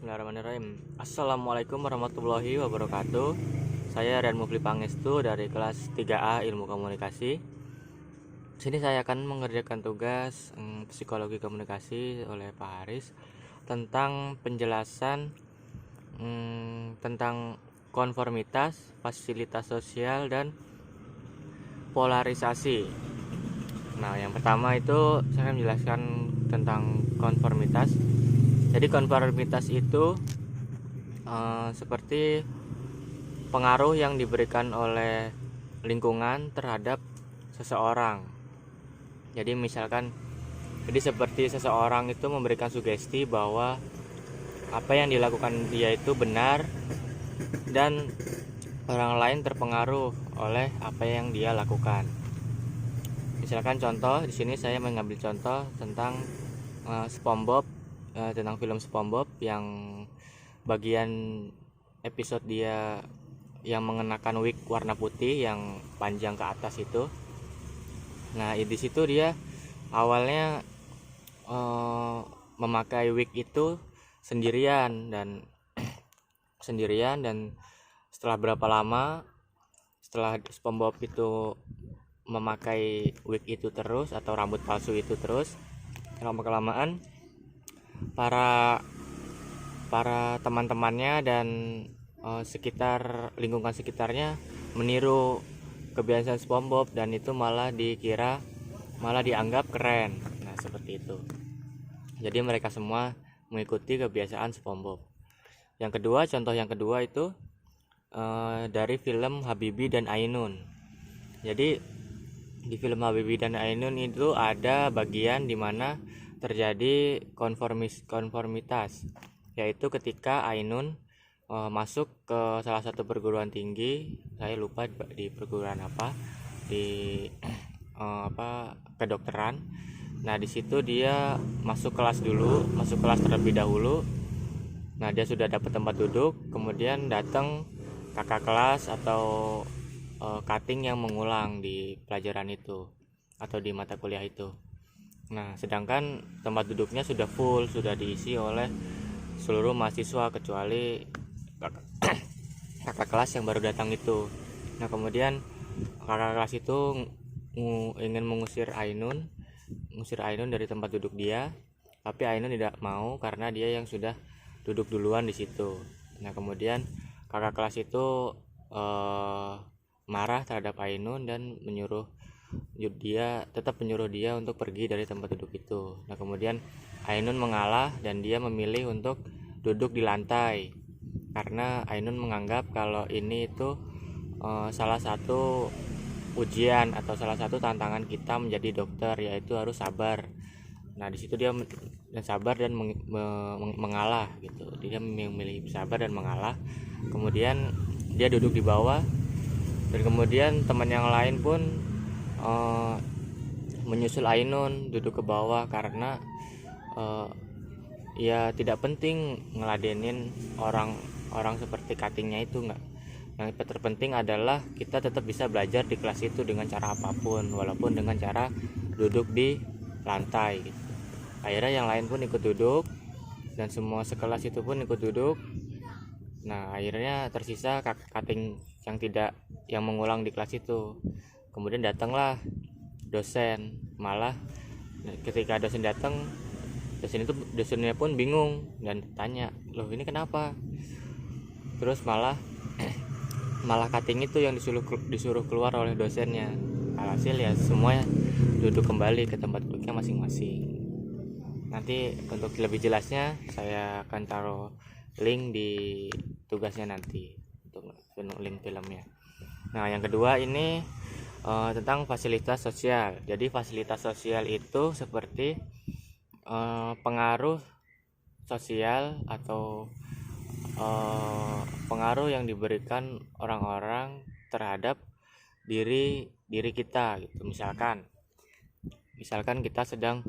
Bismillahirrahmanirrahim. Assalamualaikum warahmatullahi wabarakatuh. Saya Rian Mufli Pangestu dari kelas 3A Ilmu Komunikasi. Sini saya akan mengerjakan tugas psikologi komunikasi oleh Pak Haris tentang penjelasan tentang konformitas, fasilitas sosial, dan polarisasi. Nah, yang pertama itu saya akan menjelaskan tentang konformitas. Jadi konformitas itu seperti pengaruh yang diberikan oleh lingkungan terhadap seseorang. Jadi seperti seseorang itu memberikan sugesti bahwa apa yang dilakukan dia itu benar dan orang lain terpengaruh oleh apa yang dia lakukan. Misalkan contoh, di sini saya mengambil contoh tentang SpongeBob, tentang film SpongeBob yang bagian episode dia yang mengenakan wig warna putih yang panjang ke atas itu. Nah, di situ dia awalnya memakai wig itu sendirian dan setelah berapa lama, setelah SpongeBob itu memakai wig itu terus atau rambut palsu itu terus, lama-kelamaan para teman-temannya dan lingkungan sekitarnya meniru kebiasaan SpongeBob dan itu malah dianggap keren. Nah, seperti itu. Jadi mereka semua mengikuti kebiasaan SpongeBob. Contoh yang kedua itu dari film Habibie dan Ainun. Jadi di film Habibie dan Ainun itu ada bagian di mana terjadi konformitas, yaitu ketika Ainun masuk ke salah satu perguruan tinggi, saya lupa di perguruan apa, di kedokteran. Nah, di situ dia masuk kelas terlebih dahulu. Nah, dia sudah dapat tempat duduk, kemudian datang kakak kelas atau cutting yang mengulang di pelajaran itu atau di mata kuliah itu. Nah, sedangkan tempat duduknya sudah full, sudah diisi oleh seluruh mahasiswa kecuali kakak kelas yang baru datang itu. Nah, kemudian kakak kelas itu ingin mengusir Ainun dari tempat duduk dia, tapi Ainun tidak mau karena dia yang sudah duduk duluan di situ. Nah, kemudian kakak kelas itu marah terhadap Ainun dan menyuruh dia untuk pergi dari tempat duduk itu. Nah, kemudian Ainun mengalah dan dia memilih untuk duduk di lantai karena Ainun menganggap kalau ini itu salah satu ujian atau salah satu tantangan kita menjadi dokter, yaitu harus sabar. Nah, di situ dia sabar dan mengalah gitu. Dia memilih sabar dan mengalah. Kemudian dia duduk di bawah dan kemudian teman yang lain pun menyusul Ainun duduk ke bawah karena ya tidak penting ngeladenin orang seperti cuttingnya itu enggak. Yang terpenting adalah kita tetap bisa belajar di kelas itu dengan cara apapun, walaupun dengan cara duduk di lantai gitu. Akhirnya yang lain pun ikut duduk dan semua sekelas itu pun ikut duduk. Nah, akhirnya tersisa cutting yang mengulang di kelas itu. Kemudian datanglah dosen. Malah ketika dosen datang, dosennya pun bingung dan tanya, "Loh, ini kenapa?" Terus malah cutting itu yang disuruh keluar oleh dosennya. Alhasil ya semua duduk kembali ke tempat duduknya masing-masing. Nanti untuk lebih jelasnya saya akan taruh link di tugasnya nanti untuk link filmnya. Nah, yang kedua ini tentang fasilitas sosial. Jadi fasilitas sosial itu seperti pengaruh sosial atau pengaruh yang diberikan orang-orang terhadap diri kita gitu. Misalkan kita sedang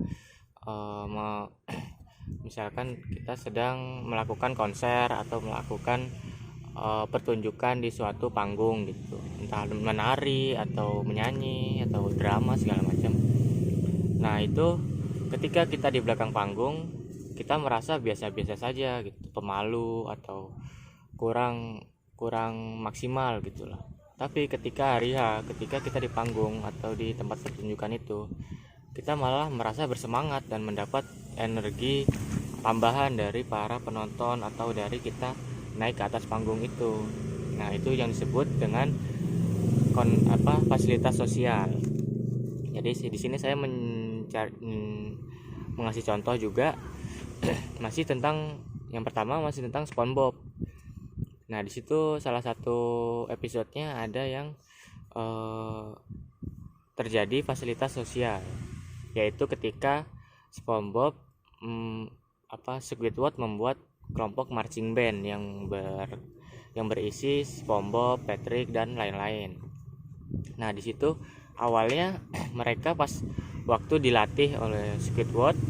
melakukan konser atau melakukan pertunjukan di suatu panggung gitu, entah menari atau menyanyi atau drama segala macam. Nah, itu ketika kita di belakang panggung kita merasa biasa-biasa saja gitu. pemalu atau kurang kurang maksimal gitulah. Tapi ketika hari H, ketika kita di panggung atau di tempat pertunjukan itu, kita malah merasa bersemangat dan mendapat energi tambahan dari para penonton atau dari kita naik ke atas panggung itu. Nah, itu yang disebut dengan fasilitas sosial. Jadi di sini saya mengasih contoh juga masih tentang yang pertama masih tentang SpongeBob. Nah, di situ salah satu episodenya ada yang terjadi fasilitas sosial, yaitu ketika SpongeBob Squidward membuat kelompok marching band yang berisi SpongeBob, Patrick dan lain-lain. Nah, di situ awalnya mereka pas waktu dilatih oleh Squidward,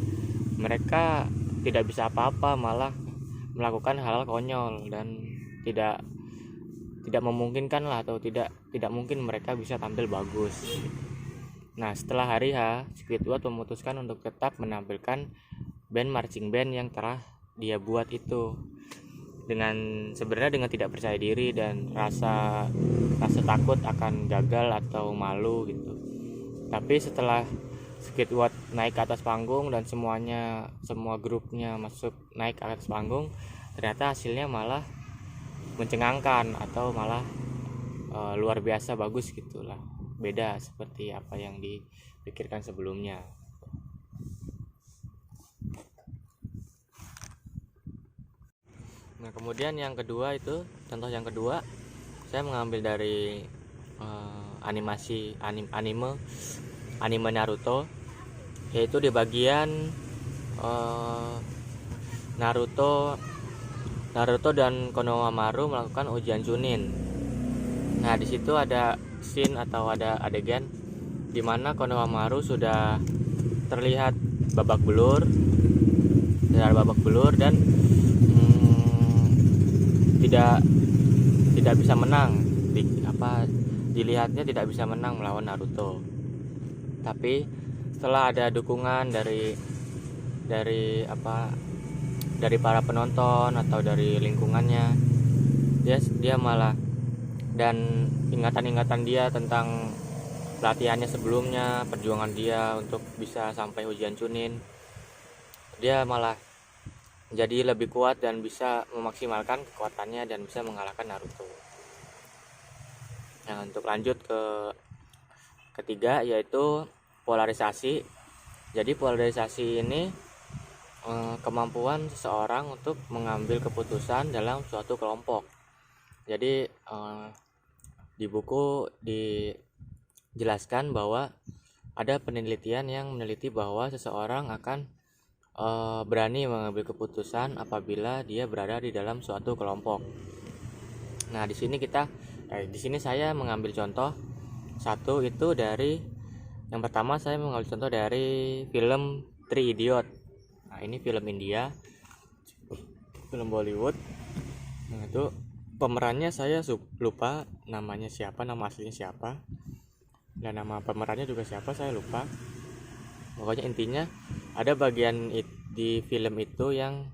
mereka tidak bisa apa-apa, malah melakukan hal konyol dan tidak memungkinkan lah, atau tidak mungkin mereka bisa tampil bagus. Nah, setelah hari H, Squidward memutuskan untuk tetap menampilkan band marching band yang telah dia buat itu, sebenarnya dengan tidak percaya diri dan rasa takut akan gagal atau malu gitu. Tapi setelah Squidward naik ke atas panggung dan semua grupnya naik ke atas panggung, ternyata hasilnya malah mencengangkan atau malah luar biasa bagus gitulah, beda seperti apa yang dipikirkan sebelumnya. Nah, kemudian yang kedua itu, contoh yang kedua, saya mengambil dari anime Naruto, yaitu di bagian Naruto dan Konohamaru melakukan ujian Chunin. Nah, di situ ada scene atau ada adegan di mana Konohamaru sudah terlihat babak belur dan tidak bisa menang. Dilihatnya tidak bisa menang melawan Naruto. Tapi setelah ada dukungan dari para penonton atau dari lingkungannya, dia malah, dan ingatan dia tentang pelatihannya sebelumnya, perjuangan dia untuk bisa sampai ujian Chunin, dia malah jadi lebih kuat dan bisa memaksimalkan kekuatannya dan bisa mengalahkan Naruto. Nah, untuk lanjut ke ketiga, yaitu polarisasi. Jadi polarisasi ini kemampuan seseorang untuk mengambil keputusan dalam suatu kelompok. Jadi di buku dijelaskan bahwa ada penelitian yang meneliti bahwa seseorang akan berani mengambil keputusan apabila dia berada di dalam suatu kelompok. Nah, di sini saya mengambil contoh satu itu dari yang pertama, saya mengambil contoh dari film Three Idiot. Nah, ini film India, film Bollywood. Nah, itu pemerannya saya lupa namanya siapa, nama aslinya siapa, dan nama pemerannya juga siapa saya lupa. Pokoknya intinya ada bagian di film itu yang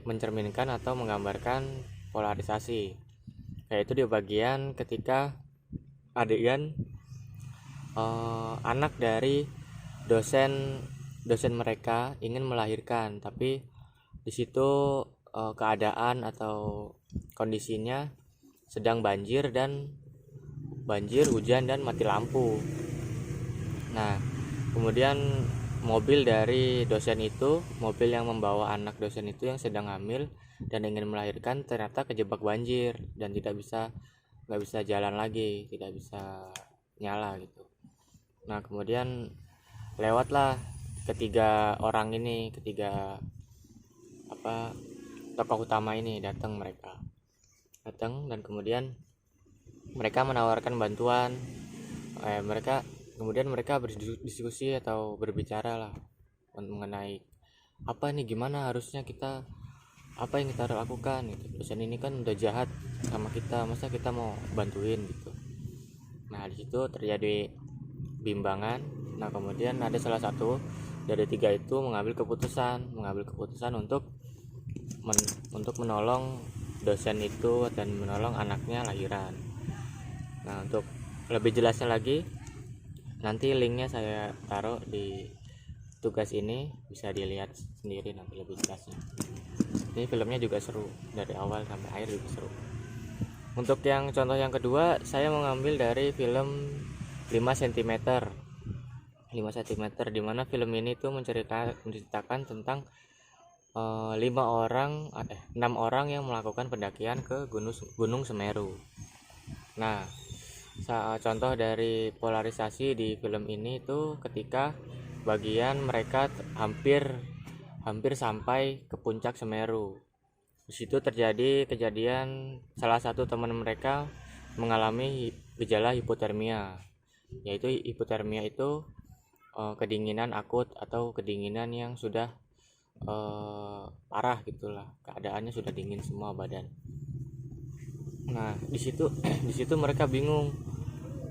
mencerminkan atau menggambarkan polarisasi, yaitu di bagian ketika adegan anak dari dosen mereka ingin melahirkan, tapi di situ keadaan atau kondisinya sedang banjir, hujan dan mati lampu. Nah, kemudian mobil dari dosen itu, mobil yang membawa anak dosen itu yang sedang hamil dan ingin melahirkan, ternyata kejebak banjir dan nggak bisa jalan lagi, tidak bisa nyala gitu. Nah, kemudian lewatlah ketiga tokoh utama ini datang dan kemudian mereka menawarkan bantuan. Mereka berdiskusi atau berbicara lah mengenai gimana harusnya apa yang kita lakukan gitu. Dosen ini kan udah jahat sama kita, masa kita mau bantuin gitu. Nah, di situ terjadi bimbangan. Nah, kemudian ada salah satu dari tiga itu mengambil keputusan untuk untuk menolong dosen itu dan menolong anaknya lahiran. Nah, untuk lebih jelasnya lagi, nanti linknya saya taruh di tugas ini, bisa dilihat sendiri nanti lebih jelasnya. Ini filmnya juga seru, dari awal sampai akhir juga seru. Untuk yang contoh yang kedua, saya mengambil dari film 5 cm. 5 cm, dimana film ini tuh menceritakan tentang 6 orang yang melakukan pendakian ke Gunung Semeru. Nah, contoh dari polarisasi di film ini tuh ketika bagian mereka hampir sampai ke puncak Semeru. Di situ terjadi kejadian salah satu teman mereka mengalami gejala hipotermia, yaitu hipotermia itu kedinginan akut atau kedinginan yang sudah parah gitulah, keadaannya sudah dingin semua badan. Nah, di situ mereka bingung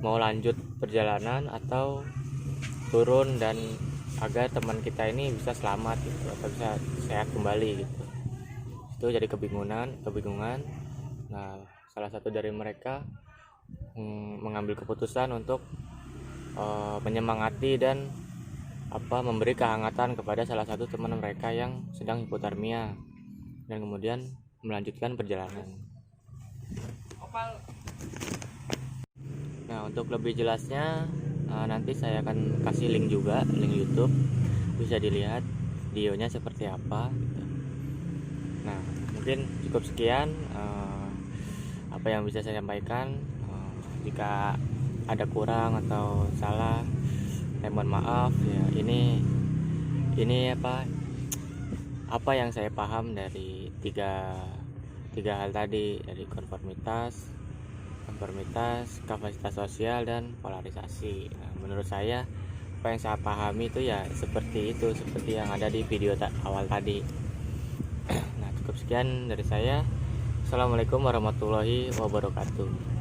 mau lanjut perjalanan atau turun dan agar teman kita ini bisa selamat gitu, atau bisa sehat kembali gitu. Itu jadi kebingungan. Nah, salah satu dari mereka mengambil keputusan untuk menyemangati dan memberi kehangatan kepada salah satu teman mereka yang sedang hipotermia, dan kemudian melanjutkan perjalanan. Nah, untuk lebih jelasnya nanti saya akan kasih link juga, link YouTube, bisa dilihat videonya seperti apa gitu. Nah, mungkin cukup sekian apa yang bisa saya sampaikan. Jika ada kurang atau salah, mohon maaf ya. Ini apa yang saya paham dari tiga hal tadi, dari konformitas, kapasitas sosial, dan polarisasi. Nah, menurut saya apa yang saya pahami itu ya seperti yang ada di video awal tadi. Nah, cukup sekian dari saya. Assalamualaikum warahmatullahi wabarakatuh.